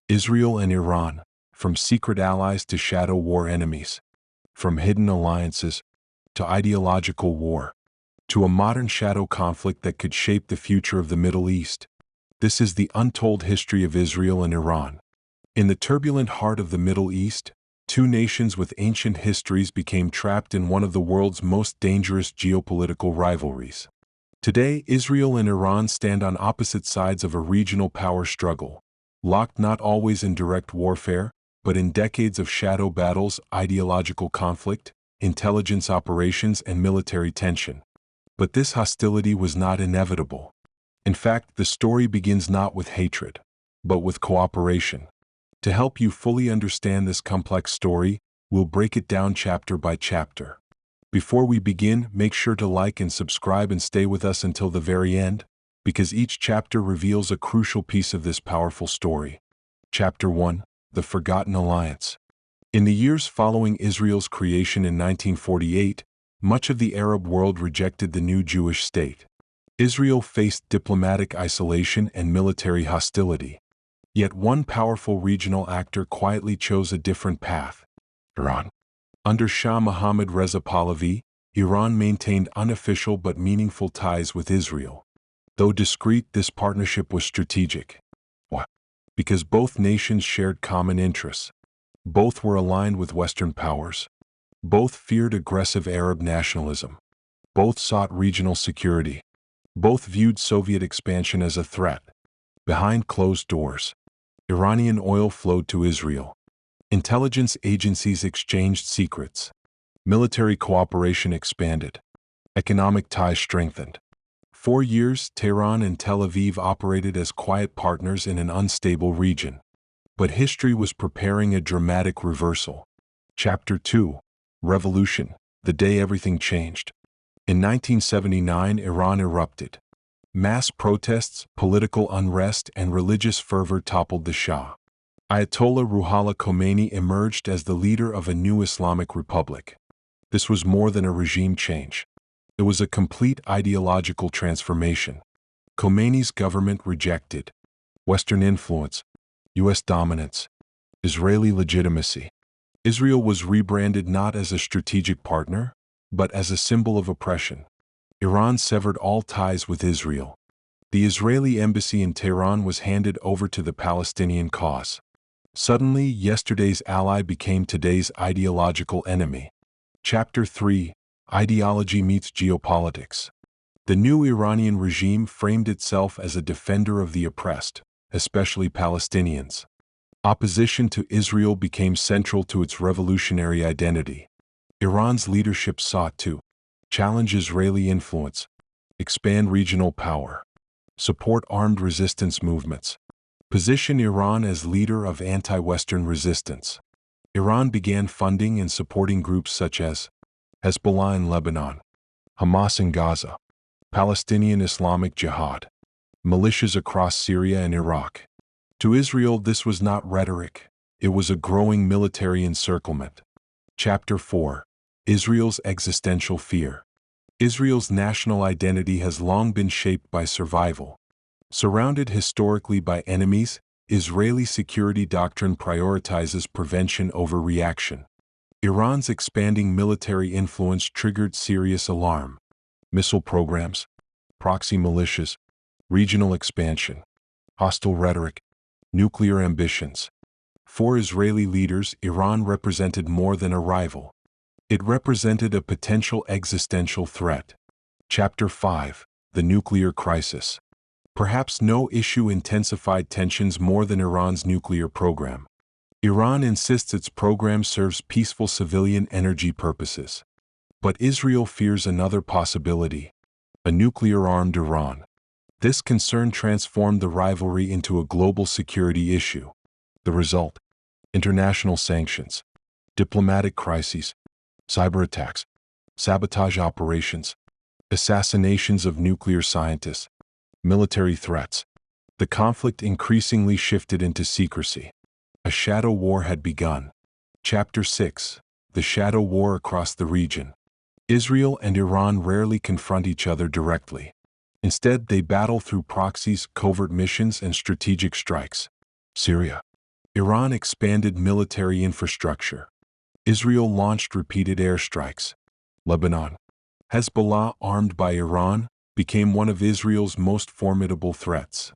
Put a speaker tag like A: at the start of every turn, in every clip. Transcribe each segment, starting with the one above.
A: Israel and Iran, from secret allies to shadow war enemies, from hidden alliances to ideological war, to a modern shadow conflict that could shape the future of the Middle East. This is the untold history of Israel and Iran. In the turbulent heart of the Middle East, two nations with ancient histories became trapped in one of the world's most dangerous geopolitical rivalries. Today, Israel and Iran stand on opposite sides of a regional power struggle, locked not always in direct warfare, but in decades of shadow battles, ideological conflict, intelligence operations, and military tension. But this hostility was not inevitable. In fact, the story begins not with hatred, but with cooperation. To help you fully understand this complex story, we'll break it down chapter by chapter. Before we begin, make sure to like and subscribe and stay with us until the very end, because each chapter reveals a crucial piece of this powerful story. Chapter 1: The Forgotten Alliance. In the years following Israel's creation in 1948, much of the Arab world rejected the new Jewish state. Israel faced diplomatic isolation and military hostility. Yet one powerful regional actor quietly chose a different path: Iran. Under Shah Mohammad Reza Pahlavi, Iran maintained unofficial but meaningful ties with Israel. Though discreet, this partnership was strategic. Why? Because both nations shared common interests. Both were aligned with Western powers. Both feared aggressive Arab nationalism. Both sought regional security. Both viewed Soviet expansion as a threat. Behind closed doors, Iranian oil flowed to Israel. Intelligence agencies exchanged secrets. Military cooperation expanded. Economic ties strengthened. For years, Tehran and Tel Aviv operated as quiet partners in an unstable region. But history was preparing a dramatic reversal. Chapter 2: Revolution, the day everything changed. In 1979, Iran erupted. Mass protests, political unrest, and religious fervor toppled the Shah. Ayatollah Ruhollah Khomeini emerged as the leader of a new Islamic republic. This was more than a regime change. It was a complete ideological transformation. Khomeini's government rejected Western influence, U.S. dominance, Israeli legitimacy. Israel was rebranded not as a strategic partner, but as a symbol of oppression. Iran severed all ties with Israel. The Israeli embassy in Tehran was handed over to the Palestinian cause. Suddenly, yesterday's ally became today's ideological enemy. Chapter 3: Ideology meets geopolitics. The new Iranian regime framed itself as a defender of the oppressed, especially Palestinians. Opposition to Israel became central to its revolutionary identity. Iran's leadership sought to challenge Israeli influence, expand regional power, support armed resistance movements, position Iran as leader of anti-Western resistance. Iran began funding and supporting groups such as Hezbollah in Lebanon, Hamas in Gaza, Palestinian Islamic Jihad, militias across Syria and Iraq. To Israel, this was not rhetoric, it was a growing military encirclement. Chapter 4: Israel's existential fear. Israel's national identity has long been shaped by survival. Surrounded historically by enemies, Israeli security doctrine prioritizes prevention over reaction. Iran's expanding military influence triggered serious alarm. Missile programs, proxy militias, regional expansion, hostile rhetoric, nuclear ambitions. For Israeli leaders, Iran represented more than a rival. It represented a potential existential threat. Chapter 5: The Nuclear Crisis. Perhaps no issue intensified tensions more than Iran's nuclear program. Iran insists its program serves peaceful civilian energy purposes. But Israel fears another possibility: a nuclear-armed Iran. This concern transformed the rivalry into a global security issue. The result: international sanctions, diplomatic crises, cyber attacks, sabotage operations, assassinations of nuclear scientists, military threats. The conflict increasingly shifted into secrecy. A shadow war had begun. Chapter 6: The Shadow War Across the Region. Israel and Iran rarely confront each other directly. Instead, they battle through proxies, covert missions, and strategic strikes. Syria. Iran expanded military infrastructure. Israel launched repeated airstrikes. Lebanon. Hezbollah, armed by Iran, became one of Israel's most formidable threats.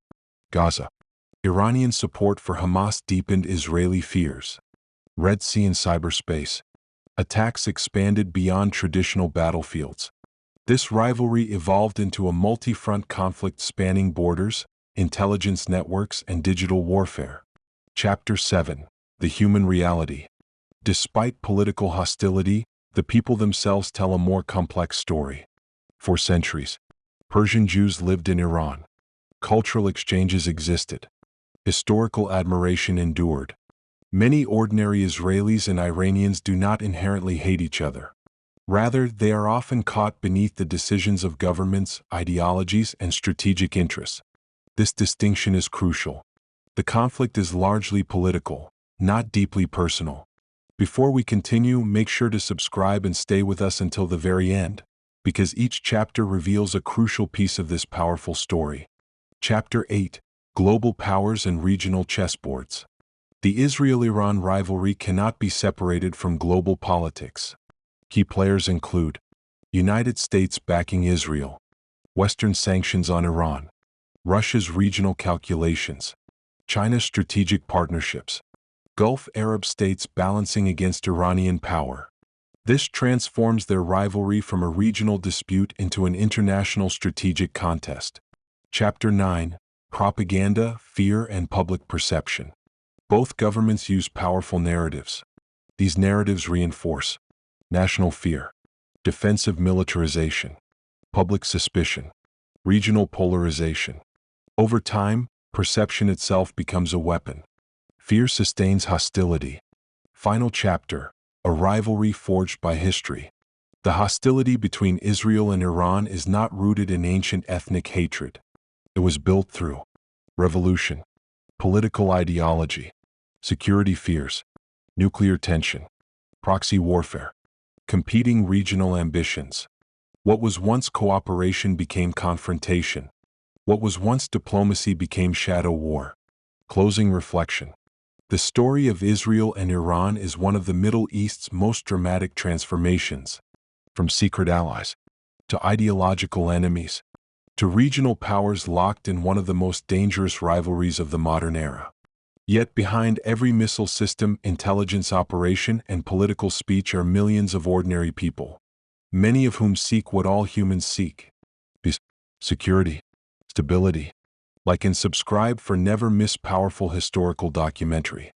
A: Gaza. Iranian support for Hamas deepened Israeli fears. Red Sea and cyberspace. Attacks expanded beyond traditional battlefields. This rivalry evolved into a multi-front conflict spanning borders, intelligence networks, and digital warfare. Chapter 7. The Human Reality. Despite political hostility, the people themselves tell a more complex story. For centuries, Persian Jews lived in Iran. Cultural exchanges existed. Historical admiration endured. Many ordinary Israelis and Iranians do not inherently hate each other. Rather, they are often caught beneath the decisions of governments, ideologies, and strategic interests. This distinction is crucial. The conflict is largely political, not deeply personal. Before we continue, make sure to subscribe and stay with us until the very end, because each chapter reveals a crucial piece of this powerful story. Chapter 8. Global Powers and Regional Chessboards. The Israel-Iran rivalry cannot be separated from global politics. Key players include United States backing Israel, Western sanctions on Iran, Russia's regional calculations, China's strategic partnerships, Gulf Arab states balancing against Iranian power. This transforms their rivalry from a regional dispute into an international strategic contest. Chapter 9. Propaganda, Fear, and Public Perception. Both governments use powerful narratives. These narratives reinforce national fear, defensive militarization, public suspicion, regional polarization. Over time, perception itself becomes a weapon. Fear sustains hostility. Final chapter. A rivalry forged by history. The hostility between Israel and Iran is not rooted in ancient ethnic hatred. It was built through revolution, political ideology, security fears, nuclear tension, proxy warfare, competing regional ambitions. What was once cooperation became confrontation. What was once diplomacy became shadow war. Closing reflection. The story of Israel and Iran is one of the Middle East's most dramatic transformations. From secret allies, to ideological enemies, to regional powers locked in one of the most dangerous rivalries of the modern era. Yet behind every missile system, intelligence operation, and political speech are millions of ordinary people, many of whom seek what all humans seek: peace, security, stability. Like and subscribe for never miss powerful historical documentary.